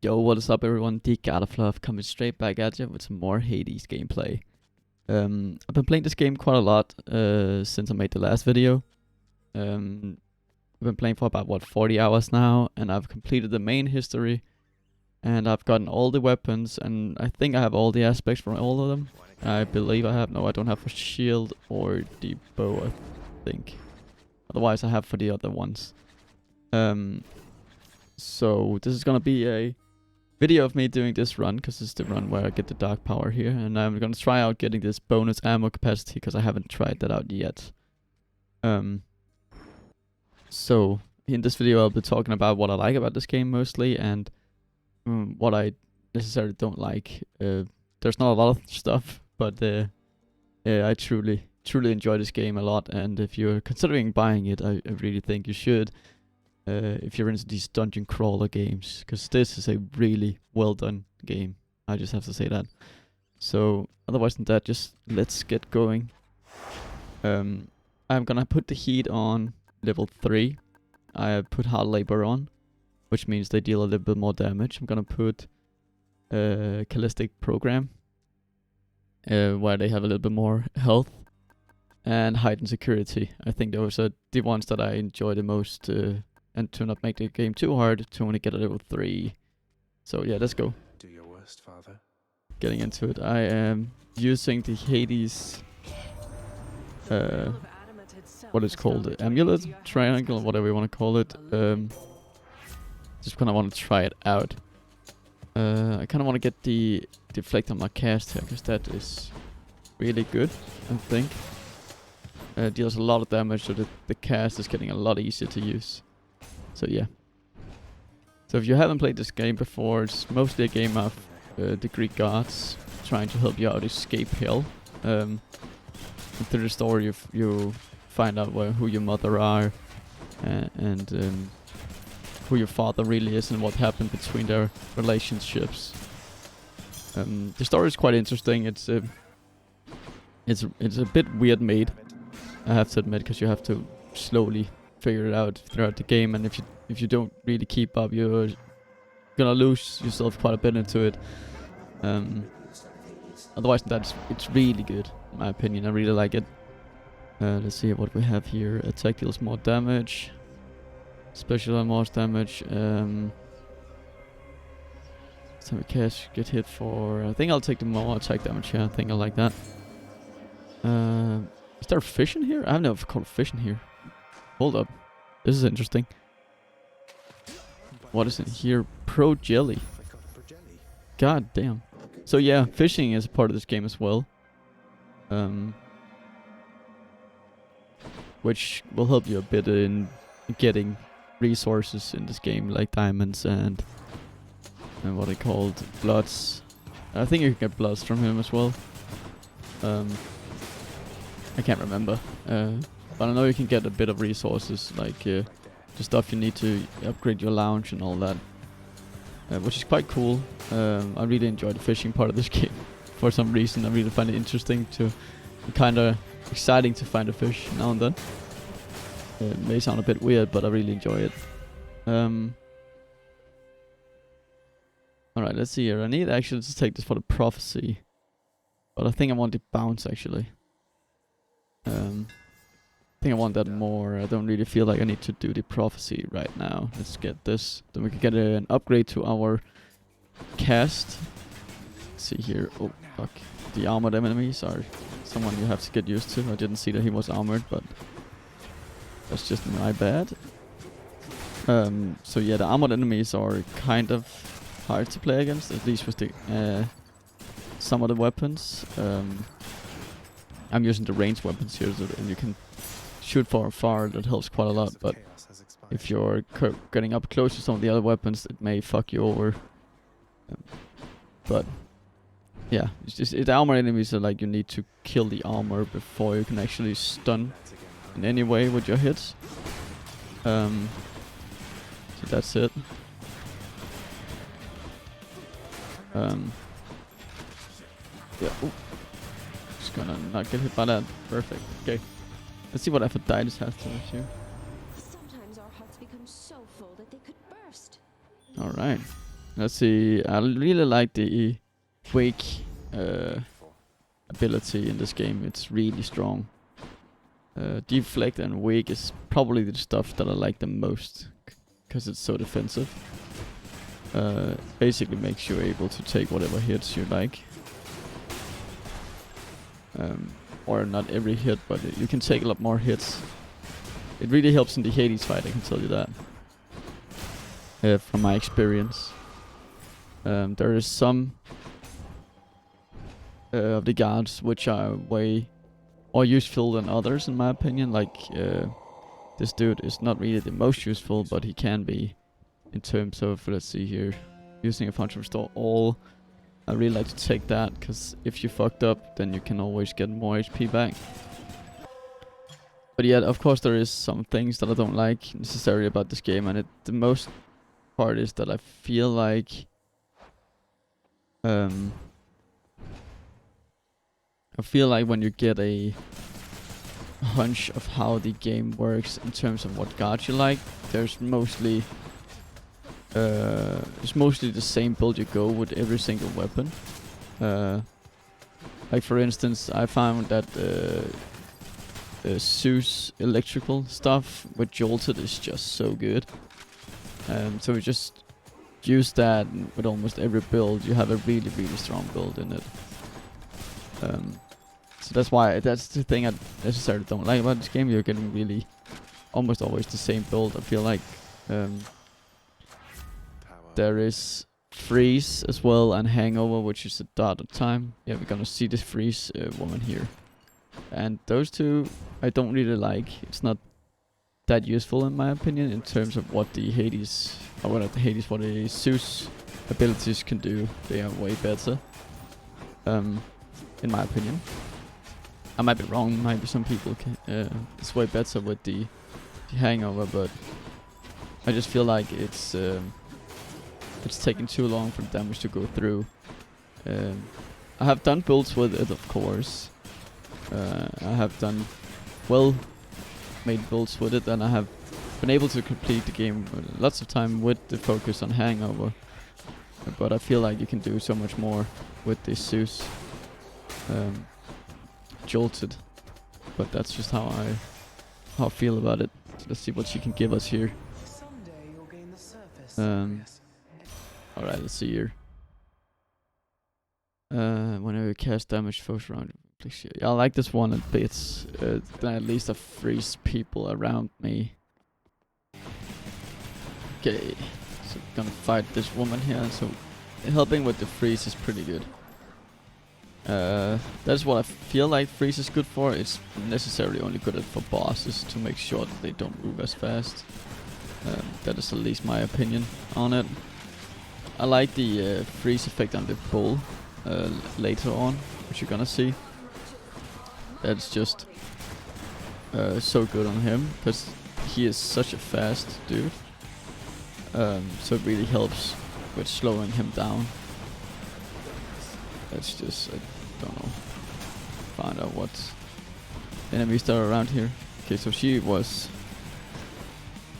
Yo, what is up everyone? The God of Love coming straight back at you with some more Hades gameplay. I've been playing this game quite a lot since I made the last video. I've been playing for about 40 hours now, and I've completed the main history, and I've gotten all the weapons, and I think I have all the aspects for all of them. I believe I have. No, I don't have for shield or the bow, I think. Otherwise I have for the other ones. So this is gonna be a video of me doing this run, because it's the run where I get the dark power here, and I'm gonna try out getting this bonus ammo capacity, because I haven't tried that out yet. So in this video I'll be talking about what I like about this game mostly, and what I necessarily don't like. There's not a lot of stuff, but I truly enjoy this game a lot, and if you're considering buying it, I really think you should. If you're into these dungeon crawler games, because this is a really well done game. I just have to say that. So otherwise than that, just let's get going. I'm gonna put the heat on level 3. I put hard labor on, which means they deal a little bit more damage. I'm gonna put Callistic program, where they have a little bit more health, and heightened security. I think those are the ones that I enjoy the most. And to not make the game too hard, to only get a level 3. So yeah, let's go. Do your worst, father. Getting into it. I am using the Hades, what is called, amulet, triangle, whatever you want to call it. Just kind of want to try it out. I kind of want to get the deflect on my cast here, because that is really good, I think. Deals a lot of damage, so the cast is getting a lot easier to use. So yeah. So if you haven't played this game before, it's mostly a game of the Greek gods trying to help you out escape hell. And through the story you find out who your mother are, and who your father really is, and what happened between their relationships. The story is quite interesting. It's a bit weird made, I have to admit, because you have to slowly figure it out throughout the game, and if you don't really keep up, you're gonna lose yourself quite a bit into it. Otherwise it's really good, in my opinion. I really like it. Let's see what we have here. Attack deals more damage, special and more damage. So we cash get hit for, I think I'll take the more attack damage here. I think I like that. Is there fish in here? I've never caught fish in here. Hold up. This is interesting. What is in here? Pro jelly. God damn. So yeah, fishing is a part of this game as well. Which will help you a bit in getting resources in this game, like diamonds and what they called bloods. I think you can get bloods from him as well. I can't remember. But I know you can get a bit of resources, like the stuff you need to upgrade your lounge and all that, which is quite cool. I really enjoy the fishing part of this game. For some reason, I really find it interesting kind of exciting to find a fish now and then. It may sound a bit weird, but I really enjoy it. Alright, let's see here. I need actually to take this for the prophecy, but I think I want the bounce actually. I think I want that more. I don't really feel like I need to do the prophecy right now. Let's get this. Then we can get an upgrade to our cast. Let's see here. Oh, fuck. The armored enemies are someone you have to get used to. I didn't see that he was armored, but that's just my bad. So yeah, the armored enemies are kind of hard to play against, at least with the some of the weapons. I'm using the ranged weapons here, and you can shoot far. That helps quite a lot, but if you're getting up close to some of the other weapons, it may fuck you over. But yeah, it's just the armor enemies are like you need to kill the armor before you can actually stun in any way with your hits. So that's it. Yeah. Ooh. Just gonna not get hit by that. Perfect. Okay. Let's see what Aphrodite has to issue. Sometimes our hearts become so full that they could burst. Alright. Let's see. I really like the wake ability in this game. It's really strong. Deflect and wake is probably the stuff that I like the most because it's so defensive. Basically makes you able to take whatever hits you like. Or not every hit, but you can take a lot more hits. It really helps in the Hades fight, I can tell you that. From my experience. There is some of the guards which are way more useful than others in my opinion. Like this dude is not really the most useful, but he can be in terms of, let's see here, using a function restore all. I really like to take that, because if you fucked up, then you can always get more HP back. But yeah, of course there is some things that I don't like necessarily about this game, and the most part is that I feel like when you get a hunch of how the game works in terms of what guard you like, it's mostly the same build you go with every single weapon. Like for instance, I found that Zeus electrical stuff with Jolted is just so good. So we just use that with almost every build. You have a really, really strong build in it. So that's the thing I necessarily don't like about this game. You're getting really almost always the same build, I feel like. There is Freeze as well, and Hangover, which is a dot of time. Yeah, we're gonna see this Freeze woman here. And those two I don't really like. It's not that useful in my opinion in terms of what the Hades, or what the Zeus abilities can do. They are way better. In my opinion. I might be wrong, maybe some people can, it's way better with the Hangover, but I just feel like it's taking too long for the damage to go through. I have done builds with it, of course. I have done well-made builds with it, and I have been able to complete the game lots of time with the focus on Hangover. But I feel like you can do so much more with this Zeus Jolted. But that's just how I feel about it. So let's see what she can give us here. Alright, let's see here. Whenever you cast damage foes around you. Yeah, I like this one a bit. Then at least I freeze people around me. Okay, so we're gonna fight this woman here. So helping with the freeze is pretty good. That's what I feel like freeze is good for. It's necessarily only good for bosses to make sure that they don't move as fast. That is at least my opinion on it. I like the freeze effect on the bull later on, which you're gonna see. That's just so good on him, because he is such a fast dude. So it really helps with slowing him down. That's just, I don't know, find out what enemies that are around here. Okay, so she was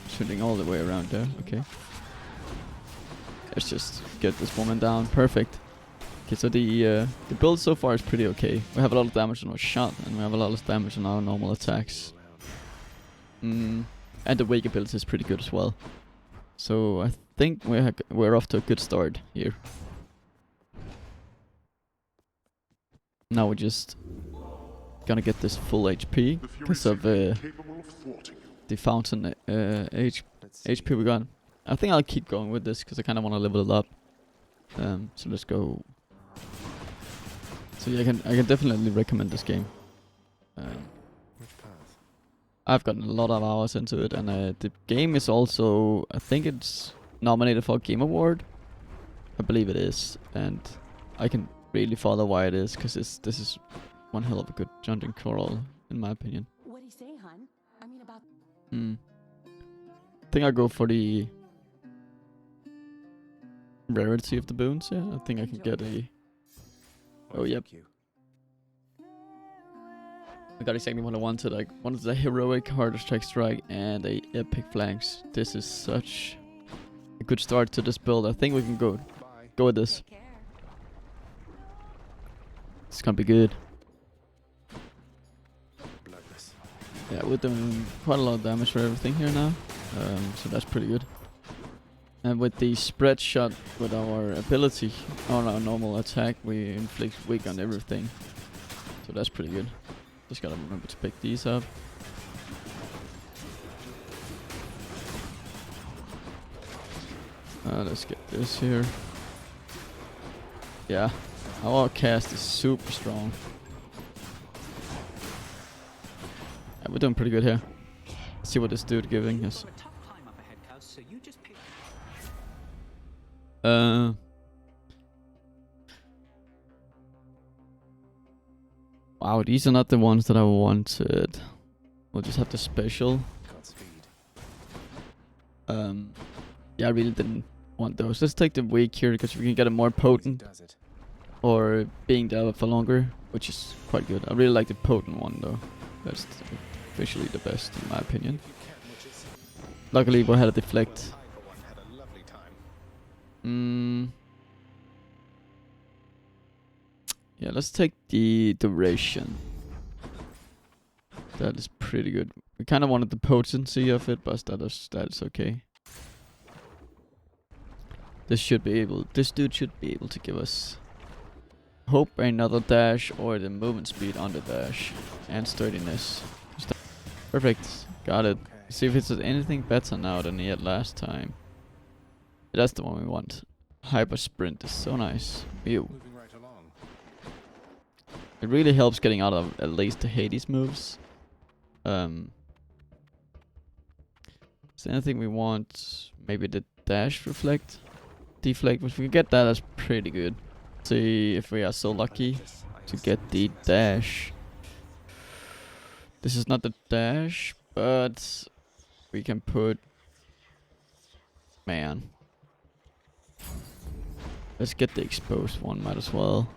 shooting all the way around there. Okay. Let's just get this woman down. Perfect. Okay, so the build so far is pretty okay. We have a lot of damage on our shot, and we have a lot of damage on our normal attacks. And the wake ability is pretty good as well. So I think we're off to a good start here. Now we're just gonna get this full HP because of the fountain HP we got. I think I'll keep going with this because I kind of want to level it up. So let's go. So yeah, I can definitely recommend this game. I've gotten a lot of hours into it, and the game is also, I think it's nominated for a Game Award. I believe it is, and I can really follow why it is, because this is one hell of a good dungeon crawl, in my opinion. What do you say, hon? I mean about... I think I'll go for the rarity of the boons. Yeah, I think I can get a... Oh, yep. I got exactly what I wanted. I wanted a heroic heart attack strike and a epic flanks. This is such a good start to this build. I think we can go with this. Take care. It's gonna be good. Bloodless. Yeah, we're doing quite a lot of damage for everything here now, so that's pretty good. And with the spread shot, with our ability on our normal attack, we inflict weak on everything. So that's pretty good. Just gotta remember to pick these up. Let's get this here. Yeah, our cast is super strong. Yeah, we're doing pretty good here. Let's see what this dude giving us. Wow, these are not the ones that I wanted. We'll just have the special. Yeah, I really didn't want those. Let's take the weak here because we can get it more potent. Or being there for longer, which is quite good. I really like the potent one though. That's officially the best in my opinion. Luckily we had a deflect. Yeah, let's take the duration. That is pretty good. We kind of wanted the potency of it, but that is okay. This dude should be able to give us hope, another dash, or the movement speed on the dash, and sturdiness. Perfect, got it. See if it's anything better now than he had last time. That's the one we want. Hyper sprint is so nice. Ew. It really helps getting out of at least the Hades moves. Is there anything we want? Maybe the dash deflect. If we can get that, that's pretty good. See if we are so lucky to get the dash. This is not the dash, but we can put... Man. Let's get the exposed one, might as well.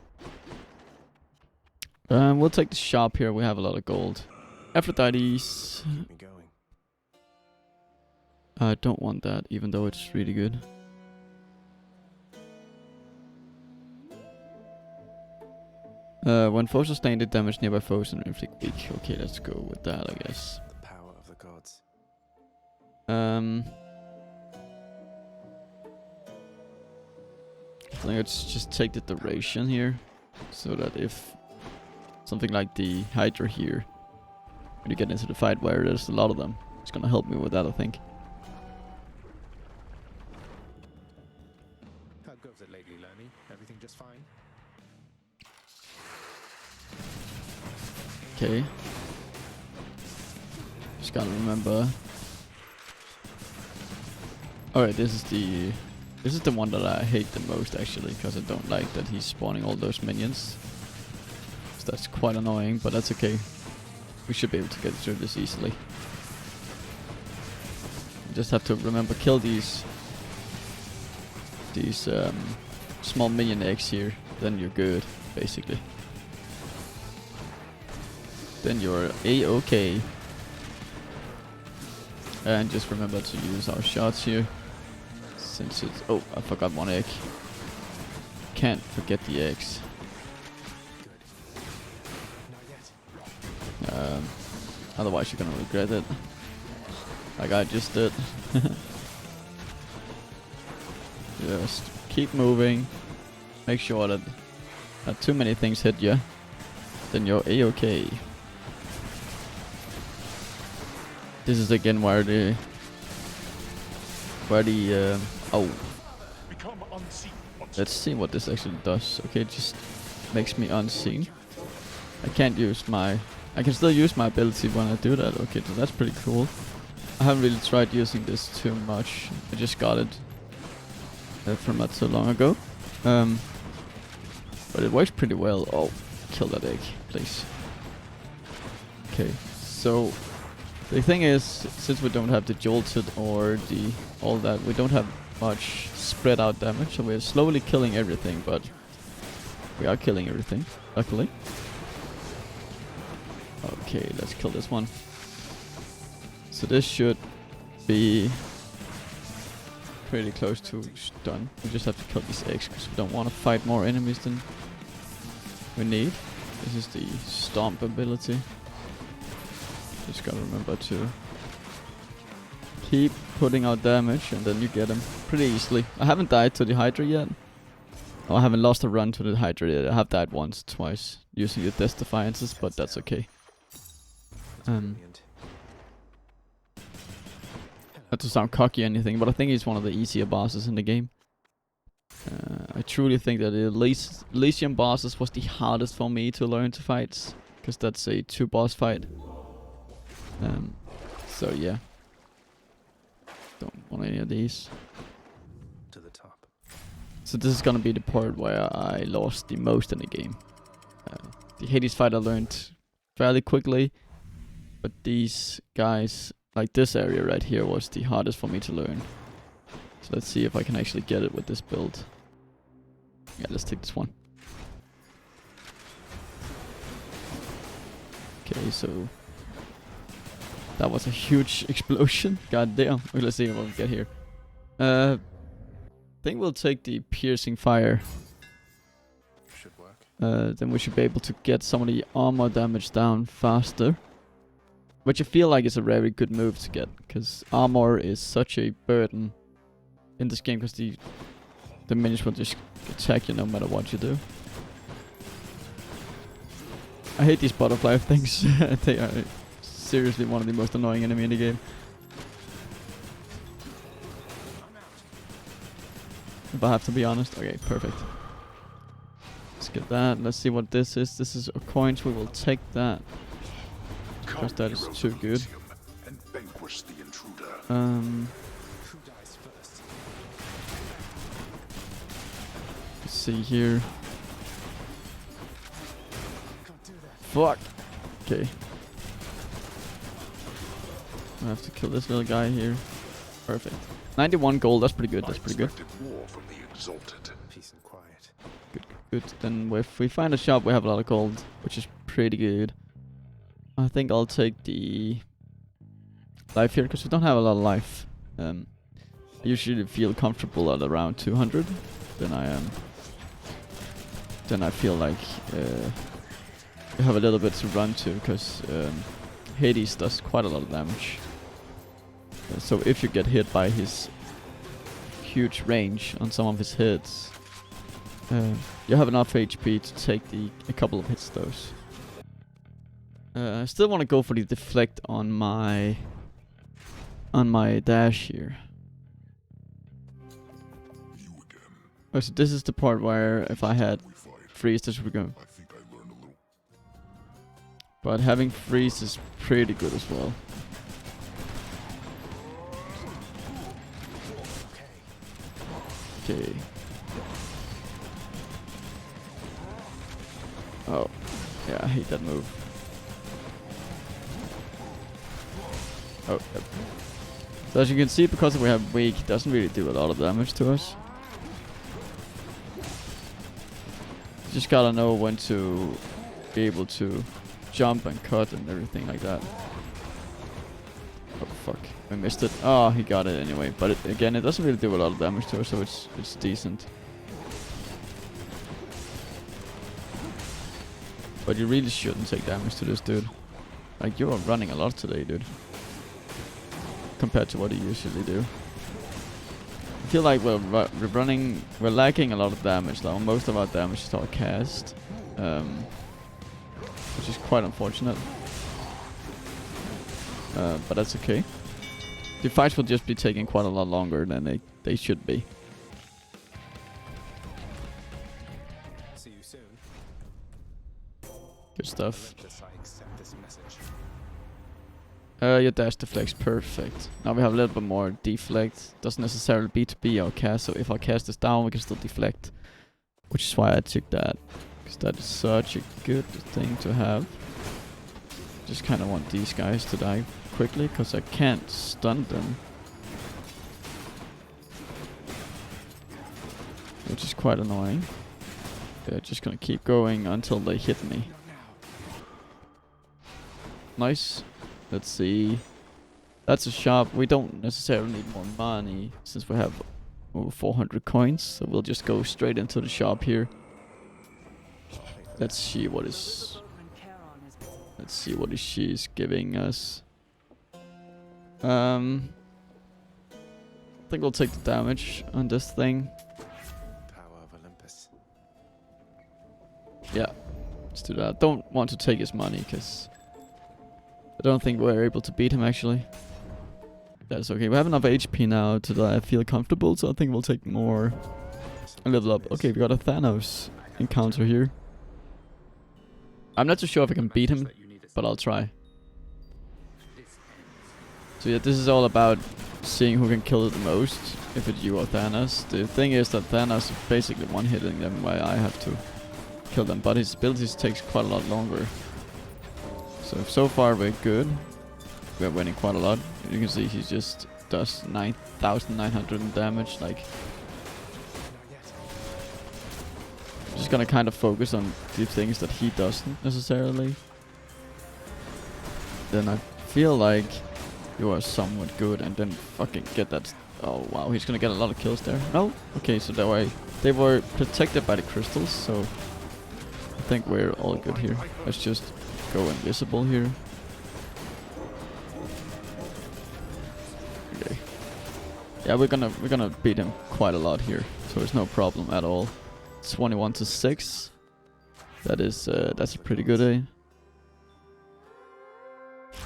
We'll take the shop here, we have a lot of gold. Aphrodite's... I don't want that, even though it's really good. When foes sustain the damage nearby foes and inflict weak. Okay, let's go with that, I guess. The power of the gods. I think let's just take the duration here, so that if something like the Hydra here, when you get into the fight where there's a lot of them, it's gonna help me with that, I think. How goes it lately, Lerny? Everything just fine? Okay. Just gotta remember. Alright, this is the one that I hate the most actually, because I don't like that he's spawning all those minions. So that's quite annoying, but that's okay. We should be able to get through this easily. You just have to remember kill these small minion eggs here, then you're good, basically. Then you're A-okay. And just remember to use our shots here. Since it's... Oh, I forgot one egg. Can't forget the eggs. Otherwise you're gonna regret it. Like I just did. Just keep moving. Make sure that not too many things hit you. Then you're A-okay. This is again where the oh, let's see what this actually does. Okay, it just makes me unseen. I can't use my... I can still use my ability when I do that. Okay, so that's pretty cool. I haven't really tried using this too much. I just got it from not so long ago. But it works pretty well. Oh, kill that egg, please. Okay, so the thing is, since we don't have the jolted or the all that, we don't have much spread out damage, so we're slowly killing everything, but we are killing everything, luckily. Okay, let's kill this one. So this should be pretty close to done. We just have to kill these eggs because we don't want to fight more enemies than we need. This is the stomp ability. Just gotta remember to keep putting out damage and then you get them pretty easily. I haven't died to the Hydra yet. Oh, I haven't lost a run to the Hydra yet. I have died once, twice using the Death Defiances, but that's okay. Brilliant. Not to sound cocky or anything, but I think he's one of the easier bosses in the game. I truly think that the Elysium bosses was the hardest for me to learn to fight, because that's a 2 boss fight. So yeah. Don't want any of these. To the top. So this is gonna be the part where I lost the most in the game. The Hades fight I learned fairly quickly, but these guys, like this area right here, was the hardest for me to learn. So let's see if I can actually get it with this build. Yeah, let's take this one. Okay, so that was a huge explosion. God damn. Okay, let's see what we get here. I think we'll take the piercing fire. Should work. Then we should be able to get some of the armor damage down faster. Which I feel like is a very good move to get, because armor is such a burden in this game, because the minions will just attack you no matter what you do. I hate these butterfly things. They are seriously one of the most annoying enemy in the game. If I have to be honest. Okay, perfect. Let's get that. Let's see what this is. This is a coins. We will take that, because that is too good. And vanquish the intruder. Who dies first? Let's see here. Can't do that. Fuck. Okay. I have to kill this little guy here. Perfect. 91 gold. That's pretty good. That's pretty good. I expected more from the exalted. Peace and quiet. Good. Then if we find a shop, we have a lot of gold, which is pretty good. I think I'll take the life here, because we don't have a lot of life. I usually feel comfortable at around 200. Then I feel like we have a little bit to run to, because Hades does quite a lot of damage. So if you get hit by his huge range on some of his hits, you have enough HP to take a couple of hits those. I still want to go for the deflect on my dash here. You again. Oh, so this is the part where if I had We fight. freeze, this would go. I think I learned a little. But having freeze is pretty good as well. Okay. Oh, yeah, I hate that move. Oh, yep. So as you can see, because we have weak, it doesn't really do a lot of damage to us. You just gotta know when to be able to jump and cut and everything like that. Oh fuck, I missed it. Oh, he got it anyway. But again, it doesn't really do a lot of damage to us, so it's decent. But you really shouldn't take damage to this dude. Like, you are running a lot today, dude. Compared to what you usually do. I feel like we're lacking a lot of damage. Like, most of our damage is our cast. Which is quite unfortunate. But that's okay. The fights will just be taking quite a lot longer than they should be. See you soon. Good stuff. Relentless, I accept this message. Your dash deflects, perfect. Now we have a little bit more deflect. Doesn't necessarily be our cast, so if our cast is down, we can still deflect. Which is why I took that. Because that is such a good thing to have. Just kind of want these guys to die quickly, because I can't stun them. Which is quite annoying. They're just gonna keep going until they hit me. Nice. Let's see. That's a shop. We don't necessarily need more money, since we have over 400 coins, so we'll just go straight into the shop here. Let's see what is. Let's see what is she's giving us. I think we'll take the damage on this thing. Power of Olympus. Yeah, let's do that. Don't want to take his money because I don't think we're able to beat him actually. That's okay. We have enough HP now to that I feel comfortable, so I think we'll take more and level up. Okay, we got a Thanos encounter here. I'm not too sure if I can beat him, but I'll try. So yeah, this is all about seeing who can kill it the most, if it's you or Thanos. The thing is that Thanos is basically one-hitting them while I have to kill them, but his abilities takes quite a lot longer. So far we're good. We're winning quite a lot. You can see he just does 9,900 in damage. Like, just gonna kind of focus on the things that he doesn't necessarily. Then I feel like you are somewhat good, and then fucking get that. Oh wow, he's gonna get a lot of kills there. No, okay, so that way they were protected by the crystals, so I think we're all good here. Let's just go invisible here. Okay. Yeah, we're gonna beat him quite a lot here, so it's no problem at all. 21 to 6. That is that's a pretty good A.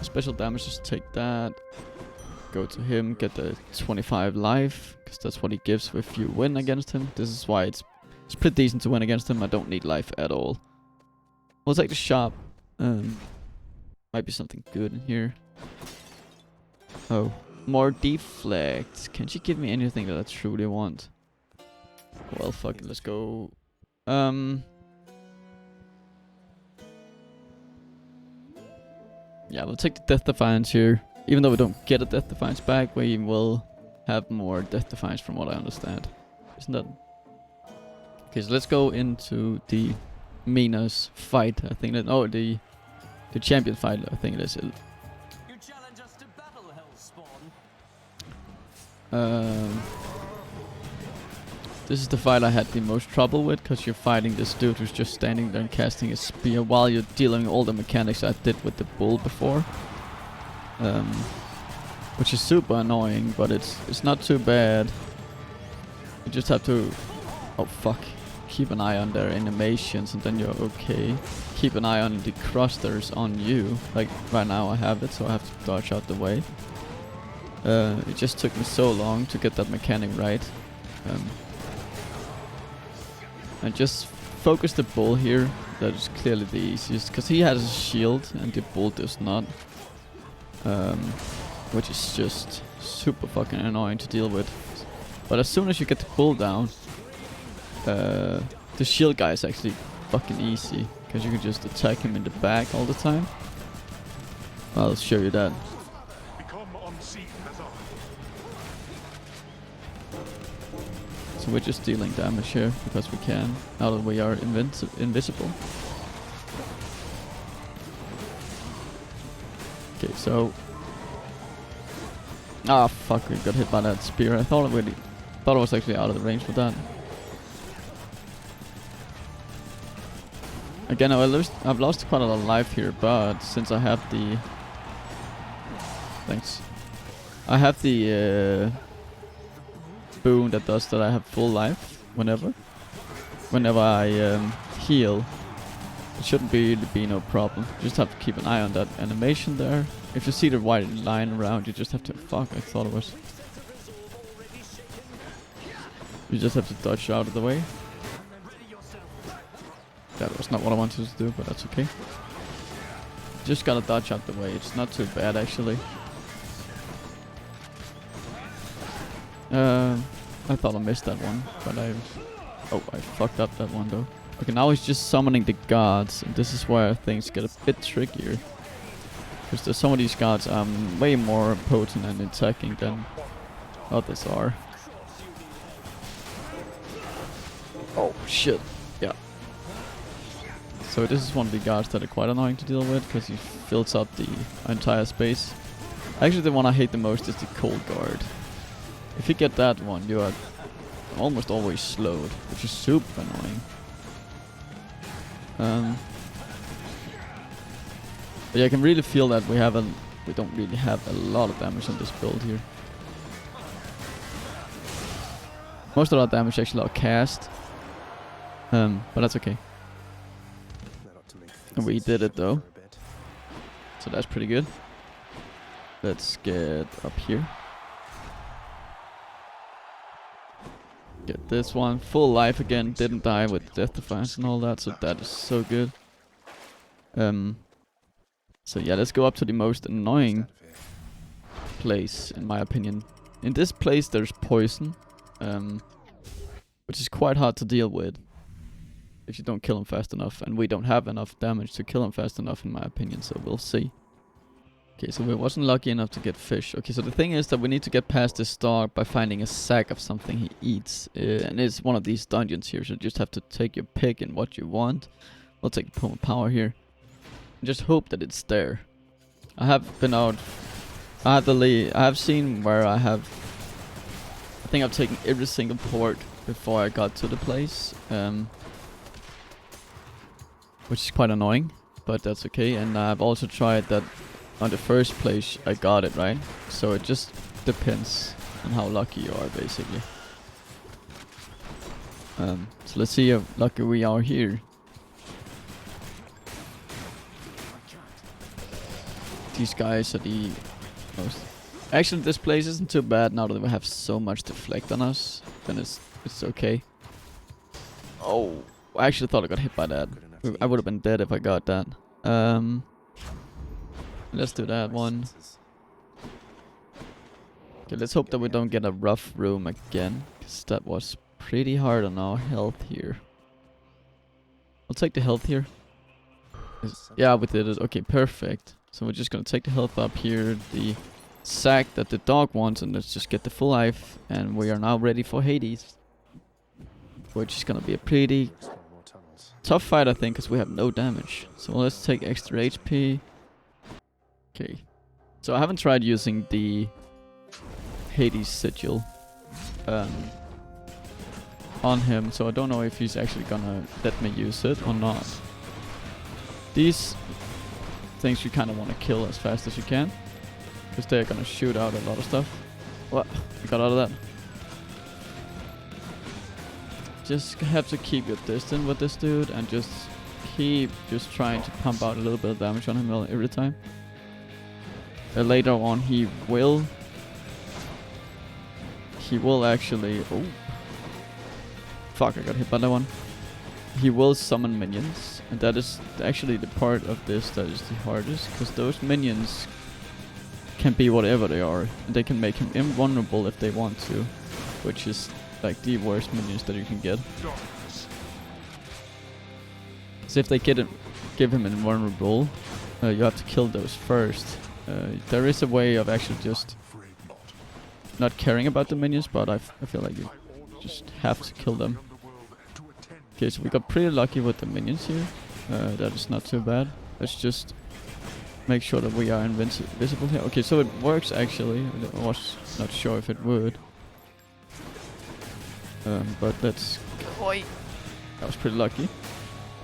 Special damage, just take that. Go to him, get the 25 life, because that's what he gives if you win against him. This is why it's pretty decent to win against him. I don't need life at all. We'll take the shop. Might be something good in here. Oh, more deflect. Can she give me anything that I truly want? Well, fuck it, let's go. Yeah, we'll take the Death Defiance here. Even though we don't get a Death Defiance back, we will have more Death Defiance from what I understand. Isn't that? Okay, so let's go into the Minas fight. I think that the champion fight. I think it is. You challenge us to battle, Hellspawn. This is the fight I had the most trouble with, because you're fighting this dude who's just standing there and casting a spear while you're dealing all the mechanics I did with the bull before. Which is super annoying, but it's not too bad. You just have to, oh fuck, keep an eye on their animations and then you're okay. Keep an eye on the thrusters on you. Like right now I have it, so I have to dodge out the way. It just took me so long to get that mechanic right. And just focus the bull here. That is clearly the easiest, because he has a shield and the bull does not. Which is just super fucking annoying to deal with. But as soon as you get the bull down, the shield guy is actually fucking easy, because you can just attack him in the back all the time. I'll show you that. Become unseen as I. So we're just dealing damage here because we can, now that we are invisible. Okay, so ah fuck, we got hit by that spear. I thought it was actually out of the range for that. Again, I've lost quite a lot of life here, but since I have the I have the boon that does that I have full life whenever I heal. It shouldn't be no problem. You just have to keep an eye on that animation there. If you see the white line around, you just have to... Fuck, I thought it was... You just have to dodge out of the way. That was not what I wanted to do, but that's okay. Just gotta dodge out the way. It's not too bad, actually. I thought I missed that one, but I fucked up that one though. Okay, now he's just summoning the gods, and this is where things get a bit trickier. Because some of these gods are way more potent and attacking than others are. Oh shit, yeah. So this is one of the gods that are quite annoying to deal with, because he fills up the entire space. Actually, the one I hate the most is the Cold Guard. If you get that one, you are almost always slowed, which is super annoying. But yeah, I can really feel that we don't really have a lot of damage on this build here. Most of our damage actually are cast. But that's okay. And we did it though. So that's pretty good. Let's get up here. Get this one. Full life again. Didn't die with Death Defiance and all that. So that is so good. So yeah, let's go up to the most annoying place, in my opinion. In this place there's poison. Which is quite hard to deal with if you don't kill him fast enough. And we don't have enough damage to kill him fast enough, in my opinion. So we'll see. Okay, so we wasn't lucky enough to get fish. Okay, so the thing is that we need to get past this dog by finding a sack of something he eats. And it's one of these dungeons here, so you just have to take your pick and what you want. We'll take the Poem of Power here. And just hope that it's there. I have been out... I have seen where I think I've taken every single port before I got to the place. Which is quite annoying, but that's okay. And I've also tried that on the first place I got it, right? So it just depends on how lucky you are, basically. So let's see how lucky we are here. These guys are the most... Actually, this place isn't too bad now that we have so much deflect on us. Then it's okay. Oh, I actually thought I got hit by that. I would have been dead if I got that. Let's do that one. Okay, let's hope that we don't get a rough room again, because that was pretty hard on our health here. I'll take the health here. Yeah, we did it. Okay, perfect. So we're just gonna take the health up here, the sack that the dog wants, and let's just get the full life. And we are now ready for Hades, which is gonna be a pretty tough fight, I think, because we have no damage. So let's take extra HP. Okay. So I haven't tried using the Hades sigil on him, so I don't know if he's actually gonna let me use it or not. These things you kind of want to kill as fast as you can, because they're gonna shoot out a lot of stuff. What? I got out of that. Just have to keep your distance with this dude and just keep trying to pump out a little bit of damage on him every time. Later on he will actually... Oh. Fuck, I got hit by that one. He will summon minions, and that is actually the part of this that is the hardest, because those minions can be whatever they are, and they can make him invulnerable if they want to, which is like the worst minions that you can get. So if they give him invulnerable, you have to kill those first. There is a way of actually just not caring about the minions, but I feel like you just have to kill them. Okay, so we got pretty lucky with the minions here. That is not too bad. Let's just make sure that we are invisible here. Okay, so it works actually. I was not sure if it would. But let's... Oi! That was pretty lucky.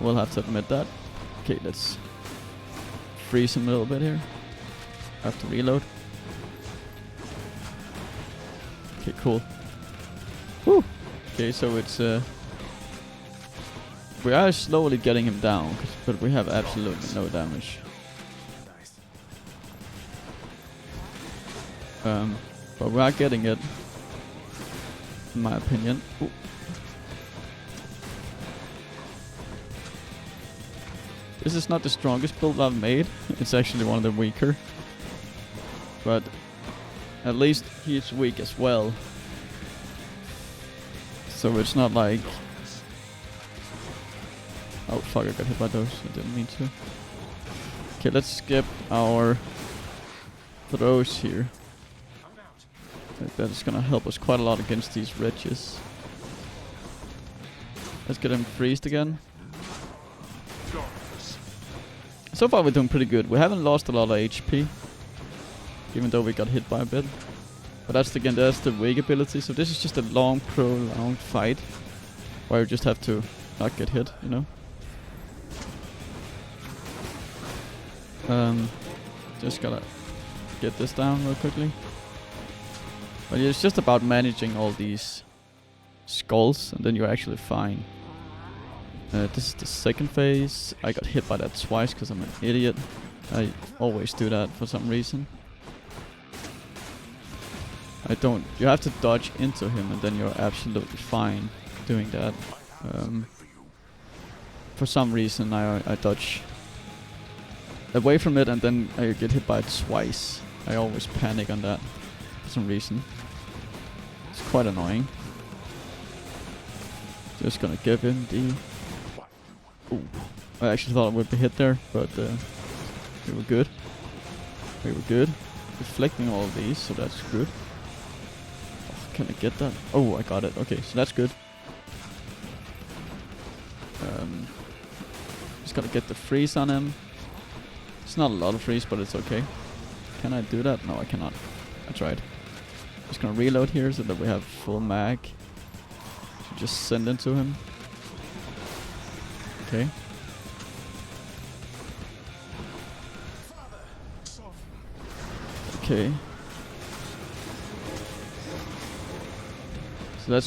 We'll have to admit that. Okay, let's freeze him a little bit here. I have to reload. Okay, cool. Woo! Okay, so it's... we are slowly getting him down, but we have absolutely no damage. But we are getting it, in my opinion. Ooh. This is not the strongest build I've made. It's actually one of the weaker. But at least he's weak as well. So it's not like... Oh fuck, I got hit by those. I didn't mean to. Okay, let's skip our throws here. That is gonna help us quite a lot against these wretches. Let's get him freezed again. So far we're doing pretty good. We haven't lost a lot of HP, even though we got hit by a bit. But that's the wake ability. So this is just a long, prolonged fight where you just have to not get hit, you know. Just gotta get this down real quickly. But it's just about managing all these skulls, and then you're actually fine. This is the second phase. I got hit by that twice because I'm an idiot. I always do that for some reason. You have to dodge into him, and then you're absolutely fine doing that. For some reason I dodge away from it, and then I get hit by it twice. I always panic on that for some reason. It's quite annoying. Just gonna give him the... Ooh. I actually thought I would be hit there, but we were good. We were good. Deflecting all of these, so that's good. Oh, can I get that? Oh, I got it. Okay, so that's good. Just gotta get the freeze on him. It's not a lot of freeze, but it's okay. Can I do that? No, I cannot. I tried. Just gonna reload here so that we have full mag. So just send into him. Okay. Okay. So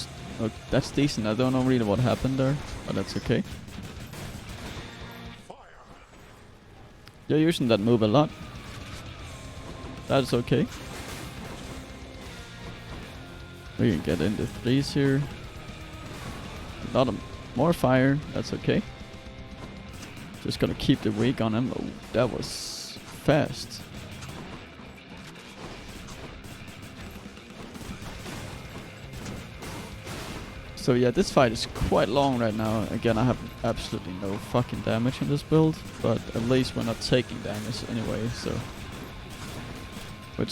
that's decent. I don't know really what happened there, but that's okay. You're using that move a lot. That's okay. We can get into threes here. A lot of more fire. That's okay. Just gonna keep the wake on him. Oh, that was fast. So yeah, this fight is quite long right now. Again, I have absolutely no fucking damage in this build, but at least we're not taking damage anyway, so we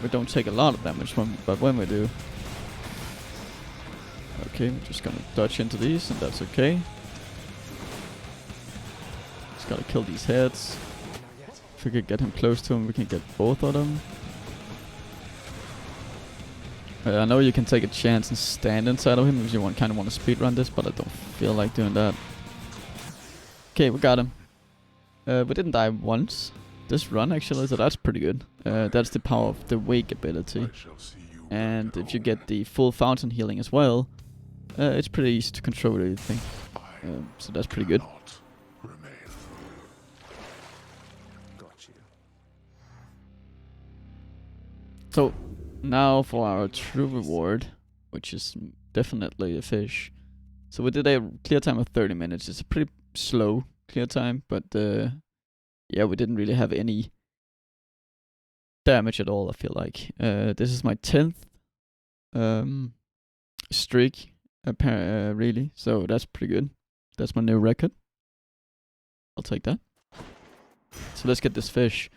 don't take a lot of damage but when we do. Okay, we're just gonna dodge into these, and that's okay. Just gotta kill these heads. If we could get him close to him, we can get both of them. I know you can take a chance and stand inside of him if you kind of want to speedrun this, but I don't feel like doing that. Okay, we got him. We didn't die once this run actually, so that's pretty good. That's the power of the wake ability. And if you get the full fountain healing as well, it's pretty easy to control everything. So that's pretty good. So now for our true reward, which is definitely a fish. So we did a clear time of 30 minutes. It's a pretty slow clear time, but yeah, we didn't really have any damage at all, I feel like. This is my 10th streak, really, so that's pretty good. That's my new record. I'll take that. So let's get this fish.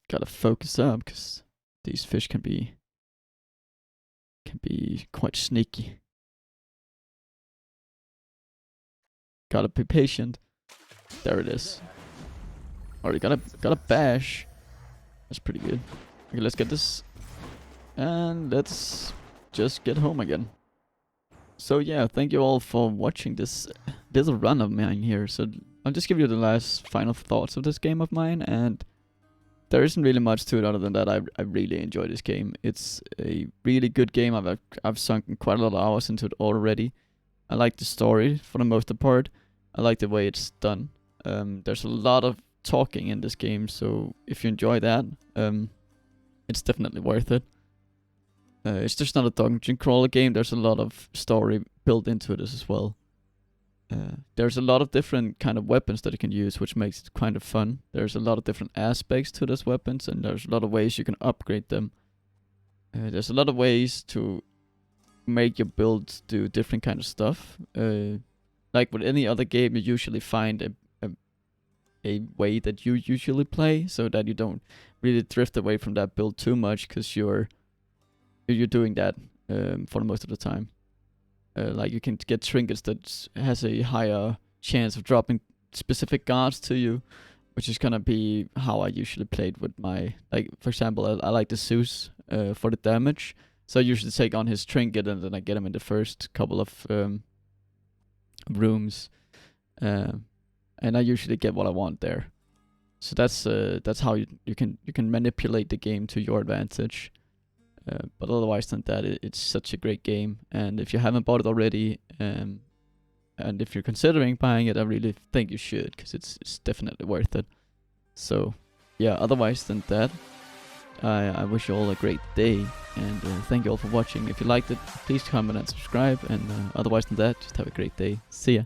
Gotta focus up, because these fish can be quite sneaky. Gotta be patient. There it is. Already got a bash. That's pretty good. Okay, let's get this, and let's just get home again. So yeah, thank you all for watching this little run of mine here. So I'll just give you the last final thoughts of this game of mine, and there isn't really much to it other than that I really enjoy this game. It's a really good game. I've sunk quite a lot of hours into it already. I like the story for the most part. I like the way it's done. There's a lot of talking in this game, so if you enjoy that, it's definitely worth it. It's just not a dungeon crawler game. There's a lot of story built into it as well. There's a lot of different kind of weapons that you can use, which makes it kind of fun. There's a lot of different aspects to those weapons, and there's a lot of ways you can upgrade them. There's a lot of ways to make your build do different kind of stuff. Like with any other game, you usually find a way that you usually play, so that you don't really drift away from that build too much, because you're doing that for the most of the time. Like you can get trinkets that has a higher chance of dropping specific guards to you, which is gonna be how I usually played with my, like, for example, I like the Zeus for the damage, so I usually take on his trinket and then I get him in the first couple of rooms, and I usually get what I want there. So that's how you can manipulate the game to your advantage. But otherwise than that, it's such a great game, and if you haven't bought it already, and if you're considering buying it, I really think you should, because it's definitely worth it. So yeah, otherwise than that, I wish you all a great day, and thank you all for watching. If you liked it, please comment and subscribe, and otherwise than that, just have a great day. See ya.